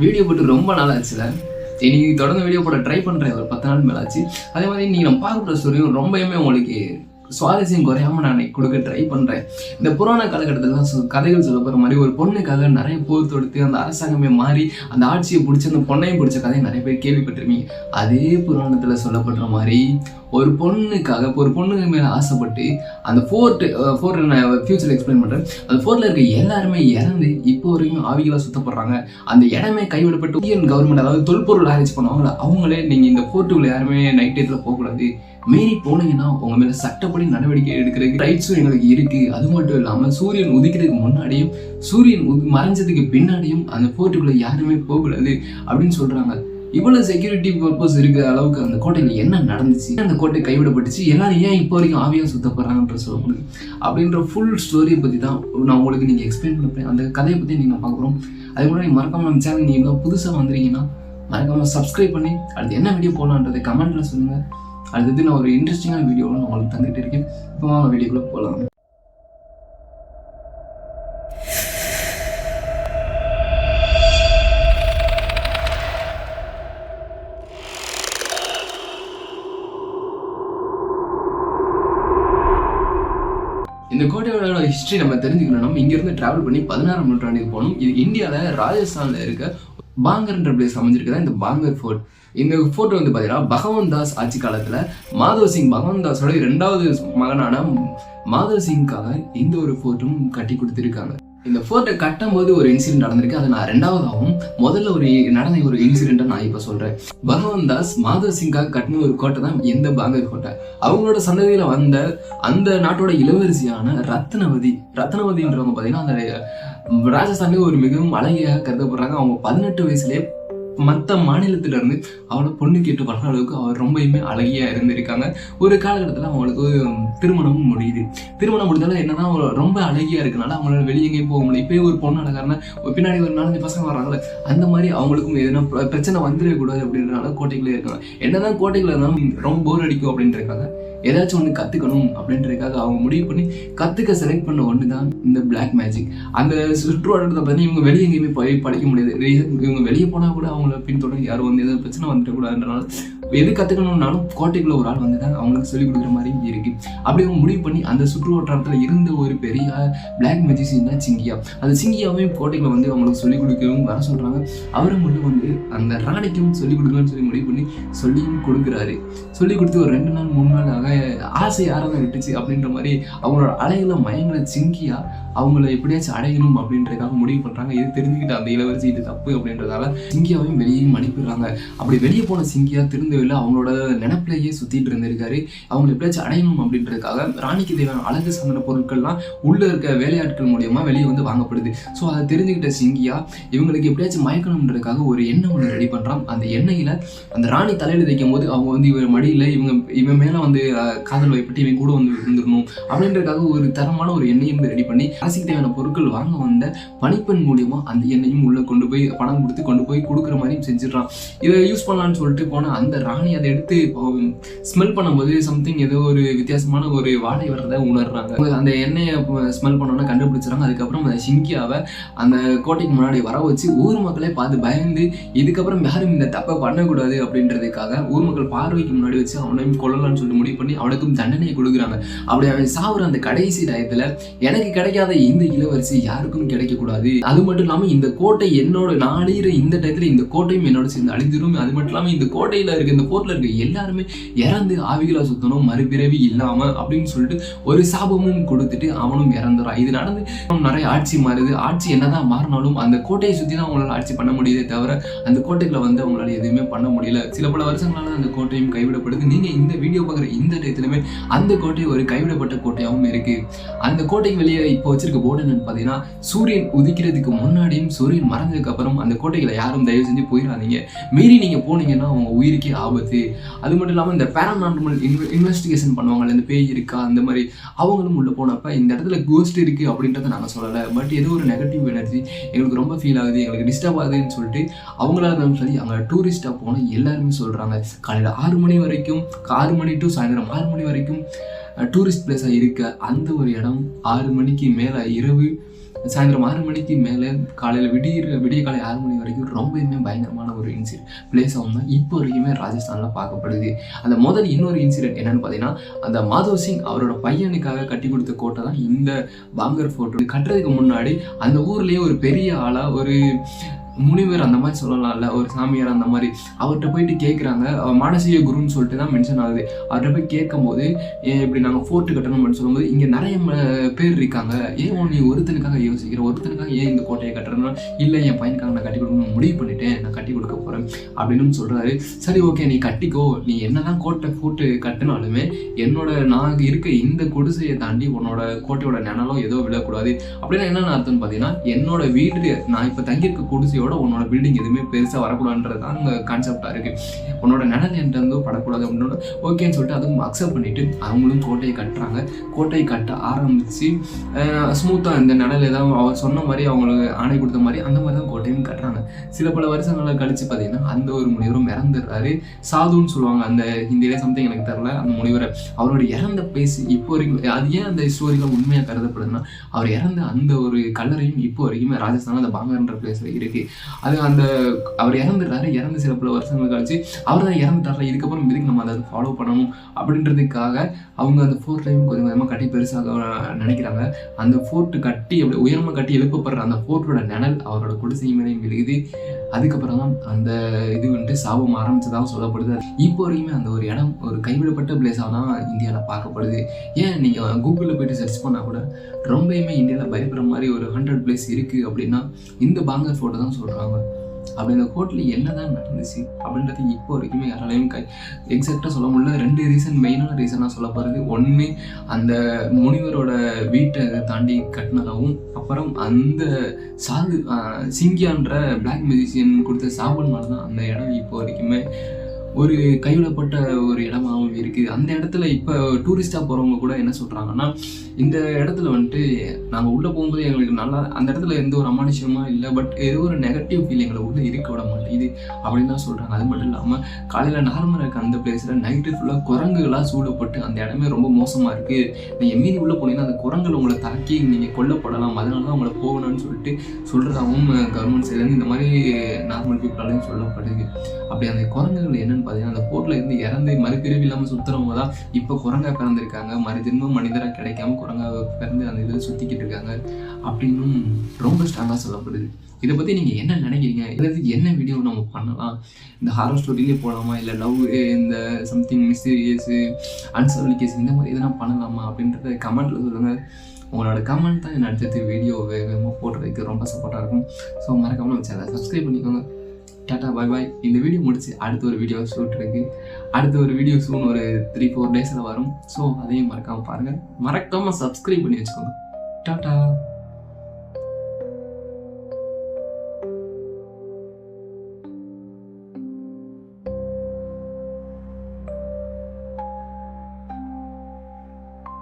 Video போட்டு ரொம்ப நாள் ஆச்சுல. இன்னைக்கு தொடர்ந்து வீடியோ போட ட்ரை பண்ணுறேன், ஒரு 10 நாள் மேலே ஆச்சு. அதே மாதிரி நீங்கள் நம்ம பார்க்குற ஸ்டோரியும் ரொம்பவுமே உங்களுக்கு சுவாரஸ்யம் குறையாம நான் கொடுக்க ட்ரை பண்ணுறேன். இந்த புராண காலகட்டத்தில் கதைகள் சொல்ல போகிற மாதிரி ஒரு பொண்ணுக்காக நிறைய போர் தொடுத்து அந்த அரசாங்கமே மாறி அந்த ஆட்சியை பிடிச்சி அந்த பொண்ணையும் பிடிச்ச கதையை நிறைய பேர் கேள்விப்பட்டிருப்பீங்க. அதே புராணத்தில் சொல்லப்படுற மாதிரி ஒரு பொண்ணுக்காக ஒரு பொண்ணு மேலே ஆசைப்பட்டு அந்த ஃபோர்ட் நான் ஃபியூச்சர் எக்ஸ்பிளைன் பண்ணுறேன். அந்த ஃபோர்ட்டில் இருக்க எல்லாருமே இறந்து இப்போ வரைக்கும் ஆவிகளாக சுத்தப்படுறாங்க. அந்த இடமே கைவிடப்பட்டு இந்தியன் கவர்மெண்ட், அதாவது தொல்பொருள் ஆராய்ச்சி பண்ணுவாங்களா, அவங்களே நீங்கள் இந்த ஃபோர்ட்டுக்குள்ள யாருமே நைட் டயத்தில் போகக்கூடாது, மீறி போனீங்கன்னா உங்க மேல சட்டப்படி நடவடிக்கை எடுக்கிறதுக்கு ரைட்ஸும் எங்களுக்கு இருக்கு. அது மட்டும் இல்லாம சூரியன் உதிக்கிறதுக்கு முன்னாடியும் சூரியன் மறைஞ்சதுக்கு பின்னாடியும் அந்த போர்ட்டுக்குள்ள யாருமே போகக்கூடாது அப்படின்னு சொல்றாங்க. இவ்வளவு செக்யூரிட்டி பர்பஸ் இருக்கிற அளவுக்கு அந்த கோட்டையில் என்ன நடந்துச்சு, அந்த கோட்டை கைவிடப்பட்டுச்சு, எல்லாரும் ஏன் இப்போ வரைக்கும் ஆவியாக சுத்தப்படுறாங்கன்ற சொல்லப்படுது அப்படின்ற ஃபுல் ஸ்டோரியை பற்றி தான் நான் உங்களுக்கு நீங்கள் எக்ஸ்பிளைன் பண்ணப்பேன். அந்த கதையை பற்றி நீங்கள் பார்க்குறோம். அது கூட நீங்கள் மறக்காம நம்ம சேனல் நீங்கள் புதுசாக வந்துருக்கீங்கன்னா மறக்காம சப்ஸ்கிரைப் பண்ணி அடுத்து என்ன வீடியோ போடலான்றதை கமெண்ட்ல சொல்லுங்க. அடுத்தது நான் ஒரு இன்ட்ரெஸ்டிங்கான வீடியோவில் நான் உங்களுக்கு தந்துகிட்டு இருக்கேன். இப்போ வாங்க வீடியோக்குள்ளே போகலாம். இந்த கோட்டையோட ஹிஸ்ட்ரி நம்ம தெரிஞ்சுக்கணும். இங்கிருந்து டிராவல் பண்ணி 16ஆம் நூற்றாண்டுக்கு போகணும். இது இந்தியாவில் ராஜஸ்தானில் இருக்க பாங்கர்ன்ற பிளேஸ் அமைஞ்சிருக்குதான் இந்த பாங்கர் ஃபோர்ட். இந்த ஃபோர்ட் வந்து பார்த்தீங்கன்னா பகவந்த் தாஸ் ஆட்சி காலத்தில் மாதவ் சிங், பகவந்த் தாஸோட 2வது மகனான மாதவ் சிங்காக இந்த ஒரு ஃபோர்ட்டும் கட்டி கொடுத்துருக்காங்க. இந்த ஃபோர்ட்டை கட்டும் போது ஒரு இன்சிடென்ட் நடந்திருக்கு. அதை நான் 2வதாகவும் முதல்ல நடந்த ஒரு இன்சிடென்ட்டை நான் இப்போ சொல்கிறேன். பகவந்த் தாஸ் மாதவ் சிங்காக கட்டின ஒரு கோட்டை தான் எந்த பாங்கர் கோட்டை. அவங்களோட சந்ததியில் வந்த அந்த நாட்டோட இளவரசியான ரத்னவதின்றவங்க பார்த்தீங்கன்னா அந்த ராஜஸ்தான்லேயே ஒரு மிகவும் அழகியாக கருதப்படுறாங்க. அவங்க 18 வயசுலேயே மற்ற மாநிலத்தில இருந்து அவளை பொண்ணு கேட்டு வர்ற அளவுக்கு அவர் ரொம்பவுமே அழகியா இருந்திருக்காங்க. ஒரு காலகட்டத்தில் அவங்களுக்கு திருமணமும் முடியுது. திருமணம் முடிஞ்சாலும் என்னன்னா அவங்க ரொம்ப அழகியா இருக்கனால அவங்களால வெளியே எங்கேயும் போக முடியல. இப்போயே ஒரு பொண்ணு அழகாருன்னா பின்னாடி ஒரு 4-5 பசங்க வர்றாங்களே, அந்த மாதிரி அவங்களுக்கும் எதுனா பிரச்சனை வந்துடக்கூடாது அப்படின்றனால கோட்டைக்குள்ளே இருக்காங்க. என்னதான் கோட்டைக்குள்ள இருந்தாலும் ரொம்ப போர் அடிக்கும் அப்படின்ட்டு ஏதாச்சும் ஒன்று கற்றுக்கணும் அப்படின்றதுக்காக அவங்க முடிவு பண்ணி கற்றுக்க செலக்ட் பண்ண ஒன்று தான் இந்த பிளாக் மேஜிக். அந்த சுற்றுவட்டத்தை பார்த்தீங்கன்னா இவங்க வெளியே எங்கேயுமே போய் படிக்க முடியாது. இவங்க வெளியே போனால் கூட அவங்கள பின்தொடர்ந்து யாரும் வந்து எதாவது பிரச்சனை வந்துடக்கூடாதுன்றனால எது கற்றுக்கணும்னாலும் கோட்டைக்குள்ள ஒரு ஆள் வந்து தான் அவங்களுக்கு சொல்லிக் கொடுக்குற மாதிரி இருக்குது. அப்படி அவங்க முடிவு பண்ணி அந்த சுற்று வட்டாரத்தில் இருந்த ஒரு பெரிய பிளாக் மேஜிஷியன் தான் சிங்கியா. அந்த சிங்கியாவையும் கோட்டைக்குள்ள வந்து அவங்களுக்கு சொல்லிக் கொடுக்கவும் வர சொல்கிறாங்க. அவரும் மட்டும் வந்து அந்த ராணிக்கும் சொல்லிக் கொடுக்கலாம்னு சொல்லி முடிவு பண்ணி சொல்லியும் கொடுக்குறாரு. சொல்லிக் கொடுத்து ஒரு 2 நாள் 3 நாள் ஆக ஆசை யாராவது விட்டுச்சு அப்படின்ற மாதிரி அவங்களோட அலைகளை மயங்கின சிங்கியா அவங்கள எப்படியாச்சும் அடையணும் அப்படின்றதுக்காக முடிவு பண்ணுறாங்க. இது தெரிஞ்சுக்கிட்டு அந்த இளவரசி இது தப்பு அப்படின்றதால சிங்கியாவையும் வெளியேயும் அனுப்பிடுறாங்க. அப்படி வெளியே போன சிங்கியா திருந்தவில்லை, அவங்களோட நினைப்பிலேயே சுற்றிட்டு இருந்திருக்காரு. அவங்களை எப்படியாச்சும் அடையணும் அப்படின்றதுக்காக ராணிக்கு தேவையான அழகு சார்ந்த பொருட்கள்லாம் உள்ளே இருக்க வேலையாட்கள் மூலியமாக வெளியே வந்து வாங்கப்படுது. ஸோ அதை தெரிஞ்சுக்கிட்ட சிங்கியா இவங்களுக்கு எப்படியாச்சும் மயக்கணுன்றதுக்காக ஒரு எண்ணெய் ஒன்று ரெடி பண்ணுறான். அந்த எண்ணெயில் அந்த ராணி தலையில் தைக்கும் போது அவங்க வந்து இவர் மடியில் இவன் மேலே வந்து காதல் வைப்பட்டு இவன் கூட வந்து இருந்துடணும் அப்படின்றதுக்காக ஒரு தரமான ஒரு எண்ணெயும் ரெடி பண்ணி ராசிக்கு தேவையான பொருட்கள் வாங்க வந்த பணிப்பெண் மூலியமா அந்த எண்ணெயும் உள்ள கொண்டு போய் பணம் கொடுத்து கொண்டு போய் கொடுக்குற மாதிரியும் செஞ்சிடறான். இதை யூஸ் பண்ணலான்னு சொல்லிட்டு போன அந்த ராணி அதை எடுத்து ஸ்மெல் பண்ணும்போது சம்திங் ஏதோ ஒரு வித்தியாசமான ஒரு வாடை வர்றதை உணர்றாங்க. அந்த எண்ணெயை ஸ்மெல் பண்ணோன்னா கண்டுபிடிச்சிடறாங்க. அதுக்கப்புறம் அந்த சிங்கியாவை அந்த கோட்டைக்கு முன்னாடி வர வச்சு ஊர் மக்களே பார்த்து பயந்து இதுக்கப்புறம் யாரும் இந்த தப்பை பண்ணக்கூடாது அப்படின்றதுக்காக ஊர் மக்கள் பார்வைக்கு முன்னாடி வச்சு அவனையும் கொள்ளலாம்னு சொல்லிட்டு முடிவு பண்ணி அவனுக்கும் தண்டனையை கொடுக்குறாங்க. அப்படி அவன் சாவுற அந்த கடைசி டயத்துல எனக்கு கிடைக்காத இந்த இளவரசி யாருக்கும் கிடைக்கக்கூடாது, அது மட்டும் இல்லாமல் இந்த கோட்டை என்னோட நாளையிற இந்த டயத்துல இந்த கோட்டையும் என்னோட சேர்ந்து அழிஞ்சிடும், அது மட்டும் இல்லாமல் இந்த கோட்டையில இருக்க இந்த போர்ட்ல இருக்க எல்லாருமே இறந்து ஆவிகளா சுத்தணும், மறுபிறவி இல்லாம அப்படின்னு சொல்லிட்டு ஒரு சாபமும் கொடுத்துட்டு அவனும் இறந்துறான். இது நடந்து நிறைய ஆட்சி மாறுது. ஆட்சி என்னதான் மாறினாலும் அந்த கோட்டையை சுற்றி தான் அவங்களால ஆட்சி பண்ண முடியுதே தவிர அந்த கோட்டைக்குள்ள வந்து அவங்களால எதுவுமே பண்ண முடியல. சில பல வருஷங்களால அந்த கோட்டையும் கைவிடப்படுது. நீங்க இந்த வீடியோ பார்க்குற இந்த டயத்துலயுமே அந்த கோட்டை ஒரு கைவிடப்பட்ட கோட்டையாகவும் இருக்கு. அந்த கோட்டைக்கு வெளியே இப்போ வச்சிருக்க போர்டு என்னன்னு பார்த்தீங்கன்னா, சூரியன் உதிக்கிறதுக்கு முன்னாடியும் சூரியன் மறைஞ்சதுக்கு அப்புறம் அந்த கோட்டைகளை யாரும் தயவு செஞ்சு போயிடாதீங்க, மீறி நீங்க போனீங்கன்னா அவங்க உயிருக்கே ஆபத்து. அது மட்டும் இல்லாமல் இந்த பேராநார்மல் இன்வெஸ்டிகேஷன் பண்ணுவாங்கல்ல, இந்த பேய் இருக்கா அந்த மாதிரி அவங்களும் உள்ள போனப்ப இந்த இடத்துல கோஸ்ட் இருக்கு அப்படின்றத நாங்கள் சொல்லலை, பட் ஏதோ ஒரு நெகட்டிவ் எனர்ஜி எங்களுக்கு ரொம்ப ஃபீல் ஆகுது, எங்களுக்கு டிஸ்டர்ப் ஆகுதுன்னு சொல்லிட்டு அவங்களா இருந்தாலும் சரி அங்கே டூரிஸ்டாக போன எல்லாருமே சொல்கிறாங்க. காலையில் 6 மணி வரைக்கும் 6 மணி டு சாயந்தரம் 6 மணி வரைக்கும் டூரிஸ்ட் பிளேஸாக இருக்க அந்த ஒரு இடம் 6 மணிக்கு மேலே இரவு சாயந்தரம் 6 மணிக்கு மேலே காலையில் விடிய காலை 6 மணி வரைக்கும் ரொம்பவுமே பயங்கரமான ஒரு பிளேஸாகவும் தான் இப்போ வரைக்குமே ராஜஸ்தானில் பார்க்கப்படுது. அந்த முதல் இன்னொரு இன்சிடென்ட் என்னன்னு பார்த்தீங்கன்னா, அந்த மாதவ் சிங் அவரோட பையனுக்காக கட்டி கொடுத்த கோட்டை தான் இந்த பாங்கர் ஃபோர்ட். கட்டுறதுக்கு முன்னாடி அந்த ஊர்லேயே ஒரு பெரிய ஆளாக ஒரு முனிவர் அந்த மாதிரி சொல்லலாம்ல, ஒரு சாமியார் அந்த மாதிரி அவர்கிட்ட போயிட்டு கேட்குறாங்க. மானசீக குருன்னு சொல்லிட்டு தான் மென்ஷன் ஆகுது. அவர்கிட்ட போய் கேட்கும்போது இப்படி நாங்கள் ஃபோர்ட்டு கட்டணும்னு சொல்லும்போது, இங்கே நிறைய பேர் இருக்காங்க, ஏன் நீ ஒருத்தனுக்காக யோசிக்கிற, ஒருத்தனுக்காக ஏன் இந்த கோட்டையை கட்டுறதுனா, இல்லை என் பையனுக்காக நான் கட்டி கொடுக்கணும்னு முடிவு பண்ணிட்டேன், நான் கட்டி கொடுக்க போகிறேன் அப்படின்னு சொல்கிறாரு. சரி ஓகே நீ கட்டிக்கோ, நீ என்னதான் ஃபோர்ட்டு கட்டினாலுமே நான் இருக்க இந்த குடிசையை தாண்டி உன்னோட கோட்டையோட நிழலும் ஏதோ விழக்கூடாது. அப்படின்னா என்னென்ன அர்த்தம்னு பார்த்தீங்கன்னா, என்னோட வீடு நான் இப்போ தங்கியிருக்க குடிசையோட உன்னோட பில்டிங் எதுவுமே பெருசாக வரக்கூடாதுன்றது தான் அங்கே கான்செப்டாக இருக்குது. உன்னோட நிழல் என்கிட்ட படக்கூடாது அப்படின்னு ஓகேன்னு சொல்லிட்டு அதுவும் அக்செப்ட் பண்ணிவிட்டு அவங்களும் கோட்டையை கட்டுறாங்க. கோட்டையை கட்ட ஆரம்பித்து ஸ்மூத்தாக இந்த நிழல் ஏதாவது அவர் சொன்ன மாதிரி அவங்களுக்கு ஆணை கொடுத்த மாதிரி அந்த மாதிரி தான் கோட்டையும் கட்டுறாங்க. சில பல வருஷங்களை கழித்து பார்த்தீங்கன்னா அந்த ஒரு முனிவரும் இறந்துடுறாரு. சாதுன்னு சொல்லுவாங்க அந்த ஹிந்தியிலே, சம்திங் எனக்கு தெரியல அந்த முனிவரை. அவரோட இறந்த பிளேஸ் இப்போ வரைக்கும் அது ஏன் அந்த ஸ்டோரியில் உண்மையாக கருதப்படுதுன்னா, அவர் இறந்த அந்த ஒரு கல்லறையும் இப்போ வரைக்குமே ராஜஸ்தானில் அந்த பாங்கர்ன்ற பிளேஸில் இருக்குது. அது அவர் இறந்துடுறாரு. இறந்து சில பல வருஷங்கள் கழிச்சு அவர் தான் இறந்துட்டாரு, இதுக்கப்புறம் இதுக்கு நம்ம அதை ஃபாலோ பண்ணணும் அப்படின்றதுக்காக அவங்க அந்த ஃபோர்ட்டையும் கொஞ்சம் கொஞ்சமாக கட்டி பெருசாக நினைக்கிறாங்க. அந்த ஃபோர்ட்டு கட்டி அப்படி உயரமாக கட்டி எழுப்பப்படுற அந்த ஃபோர்ட்டோட நிழல் அவரோட குடிசை மேலேயும் விழுகுது. அதுக்கப்புறம் தான் அந்த இது சாபம் ஆரம்பிச்சதாக சொல்லப்படுது. இப்போ வரைக்குமே அந்த ஒரு இடம் ஒரு கைவிடப்பட்ட பிளேஸாக தான் இந்தியாவில் பார்க்கப்படுது. ஏன் நீங்கள் கூகுளில் போய்ட்டு சர்ச் பண்ணால் கூட ரொம்பவுமே இந்தியாவில் பயப்படுற மாதிரி ஒரு 100 பிளேஸ் இருக்குது அப்படின்னா இந்த பாங்கர் ஃபோர்ட்டை தான் சொல்கிறாங்க. அப்படி அந்த கோர்ட்டில் என்ன தான் நடந்துச்சு அப்படின்றது இப்போ வரைக்குமே யாராலையும் எக்ஸாக்டாக சொல்ல முடியல. 2 ரீசன் மெயினான ரீசனாக சொல்லப்படுறது. ஒன்று அந்த முனிவரோட வீட்டை தாண்டி கட்டினதாகவும், அப்புறம் அந்த சிங்கியான்ற பிளாக் மியூசிஷியன் கொடுத்த சாபன்மால தான் அந்த இடம் இப்போ வரைக்குமே ஒரு கைவிடப்பட்ட ஒரு இடமாகவும் இருக்குது. அந்த இடத்துல இப்போ டூரிஸ்டாக போகிறவங்க கூட என்ன சொல்கிறாங்கன்னா, இந்த இடத்துல நாங்கள் உள்ளே போகும்போது எங்களுக்கு நல்லா அந்த இடத்துல எந்த ஒரு அமானுஷமாக இல்லை, பட் ஏதோ ஒரு நெகட்டிவ் ஃபீல் எங்களை உள்ளே இருக்க விட மாட்டேங்குது அப்படின்னு தான் சொல்கிறாங்க. அது மட்டும் இல்லாமல் காலையில் நார்மலாக இருக்க அந்த பிளேஸில் நைட்டு ஃபுல்லாக குரங்குகளாக சூழப்பட்டு அந்த இடமே ரொம்ப மோசமாக இருக்குது. நீங்கள் மீறி உள்ளே போனீங்கன்னா அந்த குரங்குகள் உங்களை தாக்கி நீங்கள் கொல்லப்படலாம், அதனால தான் உங்களை போகணும்னு சொல்லிட்டு சொல்கிறதாகவும் கவர்மெண்ட் சைட்லேருந்து இந்த மாதிரி நார்மல் பீப்புளாலையும் சொல்லப்படுது. அப்படி அந்த குரங்குகள் என்னென்னு பார்த்தீங்கன்னா, அந்த போர்ட்டில் இருந்து இறந்து மறுபிறவி இல்லாமல் சுற்றுறவங்க தான் இப்போ குரங்கா பிறந்திருக்காங்க. மறுதிரும்பவும் மனிதராக கிடைக்காம குரங்கா பிறந்து அந்த இதில் சுற்றிக்கிட்டு இருக்காங்க அப்படின்னும் ரொம்ப ஸ்ட்ராங்காக சொல்லப்படுது. இதை பற்றி நீங்கள் என்ன நினைக்கிறீங்க? இதுக்கு என்ன வீடியோ நம்ம பண்ணலாம்? இந்த ஹாரர் ஸ்டோரியிலே போகலாமா, இல்லை லவ் இந்த சம்திங் மிஸ்டீரியஸு அன்சால்வ்டு கேஸ் இந்த மாதிரி எதனா பண்ணலாமா அப்படின்றத கமெண்ட்டில் சொல்லுங்கள். உங்களோட கமெண்ட் தான் என்ன அடுத்தது வீடியோ வேகமாக போடுறதுக்கு ரொம்ப சப்போர்ட்டாக இருக்கும். ஸோ மறக்காமல் வச்சு அதை சப்ஸ்கிரைப் பண்ணிக்கோங்க. டாட்டா பாய் பாய். இந்த வீடியோ முடிச்சு அடுத்த ஒரு வீடியோ ஷூட் இருக்குது. அடுத்த ஒரு வீடியோ சூன் ஒரு 3-4 டேஸில் வரும். ஸோ அதையும் மறக்காமல் பாருங்கள். மறக்காமல் சப்ஸ்கிரைப் பண்ணி வச்சுக்கோங்க. டாட்டா.